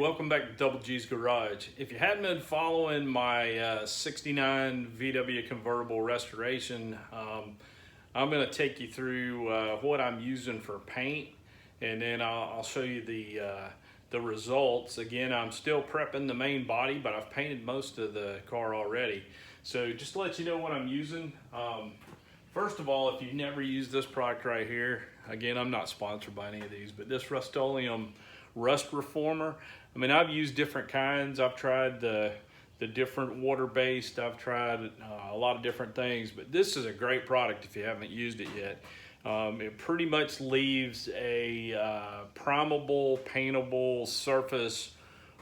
welcome back to Double G's Garage. If you hadn't been following my 69 VW convertible restoration, I'm going to take you through what I'm using for paint, and then I'll show you the results. Again, I'm still prepping the main body, but I've painted most of the car already. So just to let you know what I'm using, first of all, if you've never used this product right here, again, I'm not sponsored by any of these, but this Rustoleum rust reformer. I mean, I've used different kinds. I've tried the different water-based. I've tried a lot of different things, but this is a great product if you haven't used it yet. It pretty much leaves a primable, paintable surface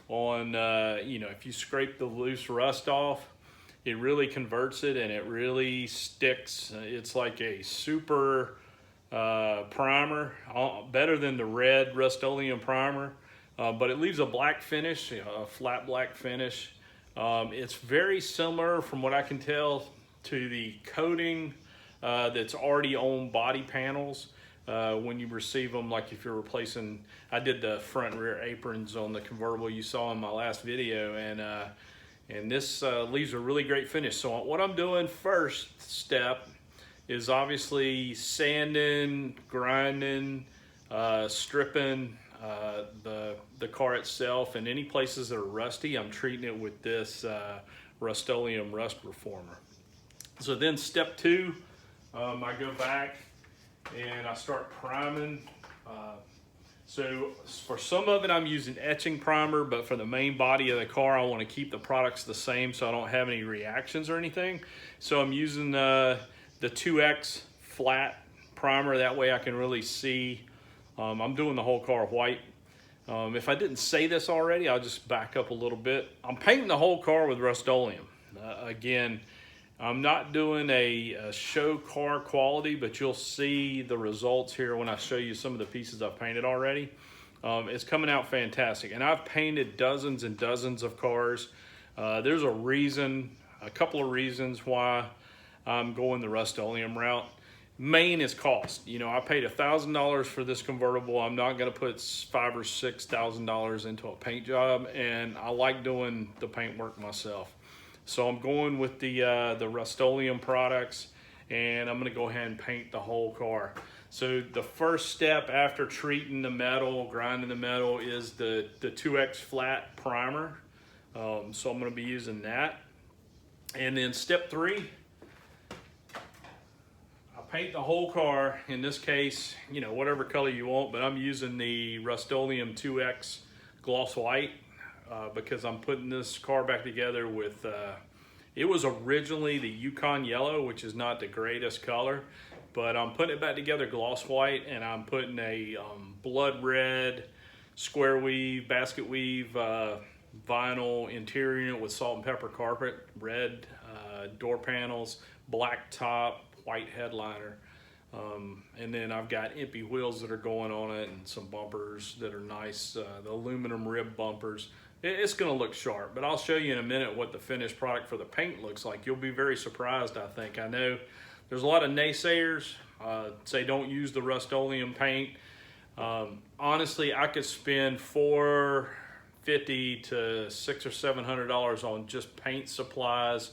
on, if you scrape the loose rust off, it really converts it and it really sticks. It's like a super primer, better than the red Rustoleum primer, but it leaves a black finish, a flat black finish. It's very similar, from what I can tell, to the coating that's already on body panels when you receive them. Like if you're replacing, I did the front and rear aprons on the convertible you saw in my last video, and this leaves a really great finish. So what I'm doing first step is obviously sanding, grinding, stripping the car itself, and any places that are rusty, I'm treating it with this Rustoleum rust reformer. So then step two, I go back and I start priming. So for some of it, I'm using etching primer, but for the main body of the car, I want to keep the products the same so I don't have any reactions or anything. So I'm using the 2X flat primer. That way I can really see. I'm doing the whole car white. If I didn't say this already, I'll just back up a little bit. I'm painting the whole car with Rustoleum. Again, I'm not doing a show car quality, but you'll see the results here when I show you some of the pieces I've painted already. It's coming out fantastic. And I've painted dozens and dozens of cars. There's a couple of reasons why I'm going the Rustoleum route. Main is cost. You know, I paid $1,000 for this convertible. I'm not going to put $5,000 or $6,000 into a paint job, and I like doing the paint work myself. So I'm going with the Rustoleum products, and I'm going to go ahead and paint the whole car. So the first step after treating the metal, grinding the metal, is the 2X flat primer. So I'm going to be using that. And then step three, paint the whole car. In this case, whatever color you want, but I'm using the Rustoleum 2X gloss white because I'm putting this car back together with, it was originally the Yukon yellow, which is not the greatest color, but I'm putting it back together gloss white, and I'm putting a blood red square weave, basket weave vinyl interior unit with salt and pepper carpet, red door panels, black top, white headliner, and then I've got impy wheels that are going on it and some bumpers that are nice, the aluminum rib bumpers. It's going to look sharp, but I'll show you in a minute what the finished product for the paint looks like. You'll be very surprised, I think. I know there's a lot of naysayers say don't use the Rustoleum paint. Honestly, I could spend $450 to $600 or $700 on just paint supplies,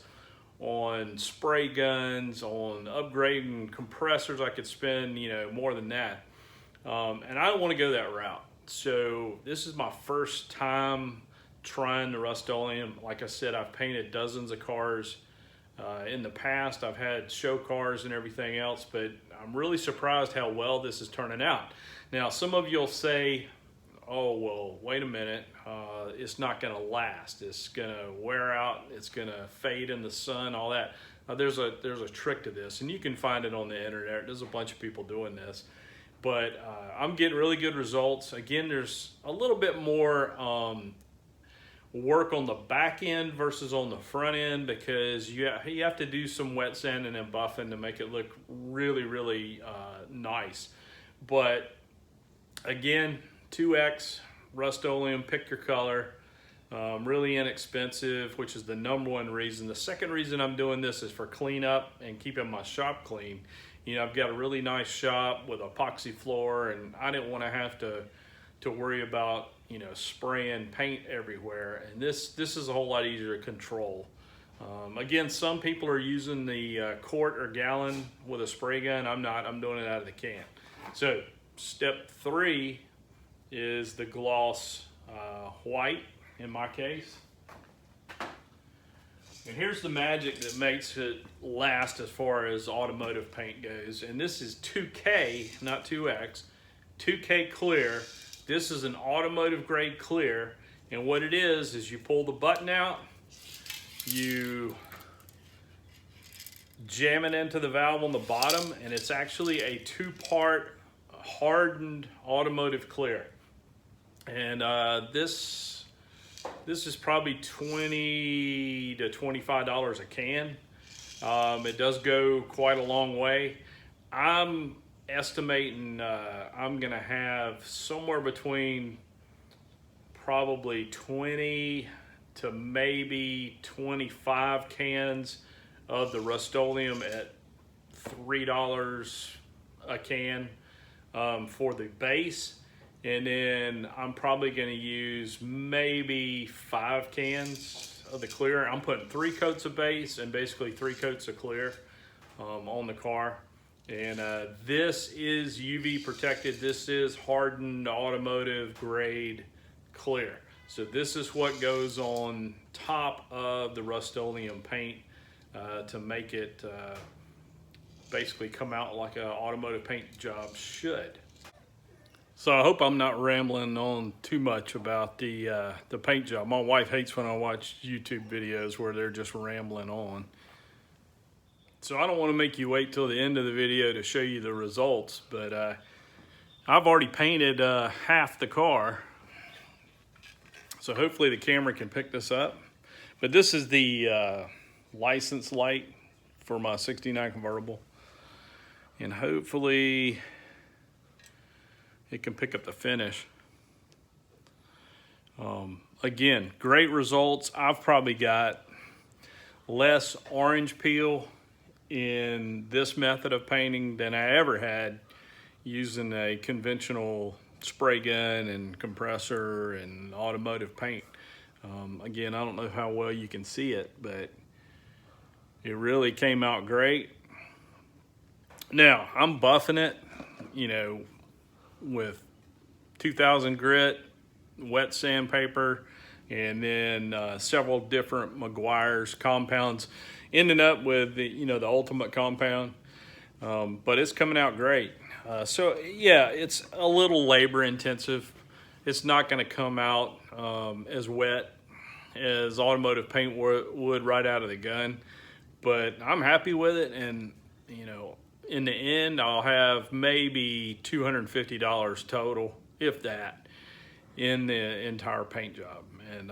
on spray guns, on upgrading compressors. I could spend, more than that. And I don't want to go that route. So this is my first time trying the Rustoleum. Like I said, I've painted dozens of cars in the past. I've had show cars and everything else, but I'm really surprised how well this is turning out. Now, some of you'll say, oh, well, wait a minute, it's not going to last. It's going to wear out. It's going to fade in the sun, all that. There's a trick to this, and you can find it on the internet. There's a bunch of people doing this. But I'm getting really good results. Again, there's a little bit more work on the back end versus on the front end, because you have to do some wet sanding and buffing to make it look really, really nice. But again, 2X Rustoleum, pick your color, really inexpensive, which is the #1 reason. The second reason I'm doing this is for cleanup and keeping my shop clean. I've got a really nice shop with epoxy floor, and I didn't want to have to to worry about, you know, spraying paint everywhere. And this is a whole lot easier to control. Again, some people are using the quart or gallon with a spray gun. I'm not. I'm doing it out of the can. So step 3 is the gloss white in my case. And here's the magic that makes it last as far as automotive paint goes. And this is 2K, not 2X, 2K clear. This is an automotive grade clear. And what it is you pull the button out, you jam it into the valve on the bottom, and it's actually a 2-part hardened automotive clear. And this is probably $20 to $25 a can. It does go quite a long way. I'm estimating I'm gonna have somewhere between probably 20 to maybe 25 cans of the Rustoleum at $3 a can for the base. And then I'm probably gonna use maybe 5 cans of the clear. I'm putting 3 coats of base and basically 3 coats of clear on the car. And this is UV protected. This is hardened automotive grade clear. So this is what goes on top of the Rustoleum paint to make it basically come out like an automotive paint job should. So I hope I'm not rambling on too much about the paint job. My wife hates when I watch YouTube videos where they're just rambling on. So I don't want to make you wait till the end of the video to show you the results, but I've already painted half the car. So hopefully the camera can pick this up. But this is the license light for my 69 convertible. And hopefully it can pick up the finish. Again, great results. I've probably got less orange peel in this method of painting than I ever had using a conventional spray gun and compressor and automotive paint. Again, I don't know how well you can see it, but it really came out great. Now, I'm buffing it, you know, with 2000 grit, wet sandpaper, and then several different Meguiar's compounds, ending up with the, you know, the ultimate compound. But it's coming out great. So yeah, it's a little labor intensive. It's not going to come out as wet as automotive paint would right out of the gun, but I'm happy with it. And you know, in the end, I'll have maybe $250 total, if that, in the entire paint job. And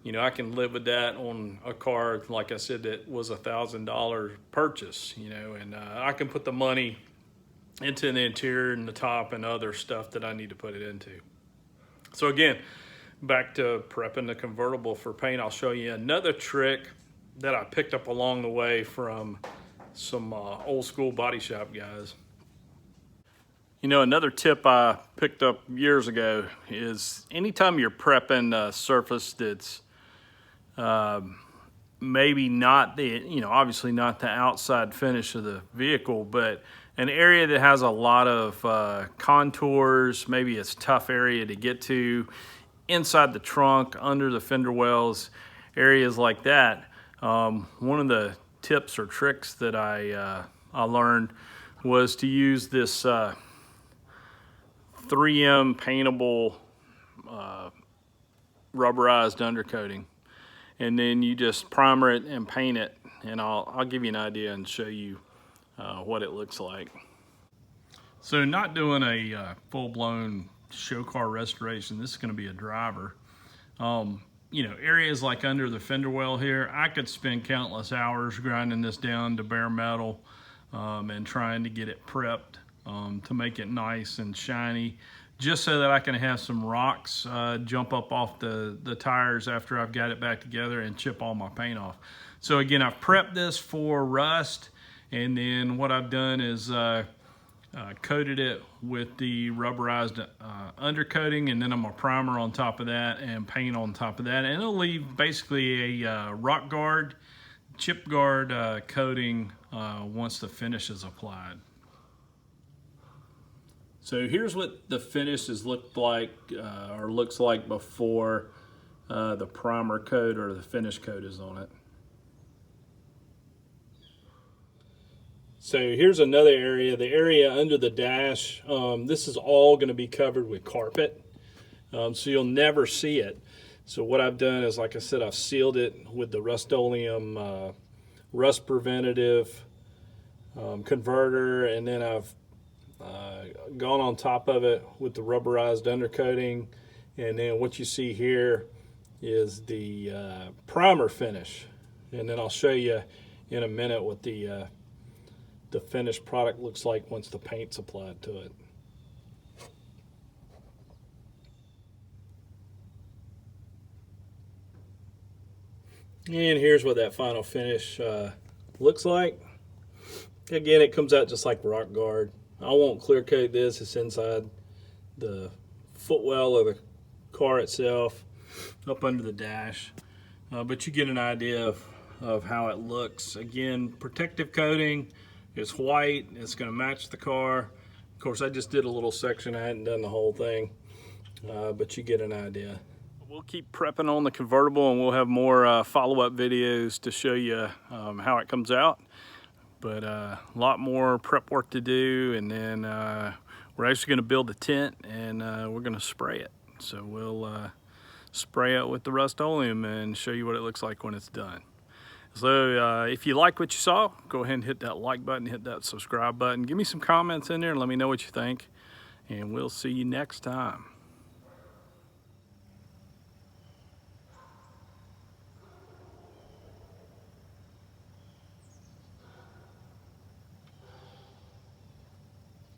you know, I can live with that on a car, like I said, that was $1,000 purchase, you know, and I can put the money into the interior and the top and other stuff that I need to put it into. So again, back to prepping the convertible for paint, I'll show you another trick that I picked up along the way from some old school body shop guys. You know, another tip I picked up years ago is anytime you're prepping a surface that's maybe not the, you know, obviously not the outside finish of the vehicle, but an area that has a lot of contours, maybe it's a tough area to get to, inside the trunk, under the fender wells, areas like that. One of the tips or tricks that I learned was to use this 3M paintable rubberized undercoating, and then you just primer it and paint it, and I'll give you an idea and show you what it looks like. So not doing a full-blown show car restoration, this is going to be a driver. You know, areas like under the fender well here, I could spend countless hours grinding this down to bare metal and trying to get it prepped to make it nice and shiny, just so that I can have some rocks jump up off the tires after I've got it back together and chip all my paint off. So again, I've prepped this for rust, and then what I've done is Coated it with the rubberized undercoating, and then I'm gonna primer on top of that and paint on top of that, and it'll leave basically a rock guard, chip guard coating once the finish is applied. So here's what the finish has looked like or looks like before the primer coat or the finish coat is on it. So here's another area, the area under the dash. This is all going to be covered with carpet, so you'll never see it. So what I've done is, like I said, I've sealed it with the Rustoleum rust preventative converter, and then I've gone on top of it with the rubberized undercoating, and then what you see here is the primer finish, and then I'll show you in a minute what the finished product looks like once the paint's applied to it. And here's what that final finish looks like. Again, it comes out just like rock guard. I won't clear coat this, it's inside the footwell of the car itself, up under the dash. But you get an idea of how it looks. Again, protective coating. It's white, it's going to match the car. Of course, I just did a little section, I hadn't done the whole thing, but you get an idea. We'll keep prepping on the convertible, and we'll have more follow-up videos to show you how it comes out. But a lot more prep work to do, and then we're actually going to build the tent, and we're going to spray it. So we'll spray it with the Rustoleum and show you what it looks like when it's done. So if you like what you saw, go ahead and hit that like button, hit that subscribe button. Give me some comments in there and let me know what you think. And we'll see you next time.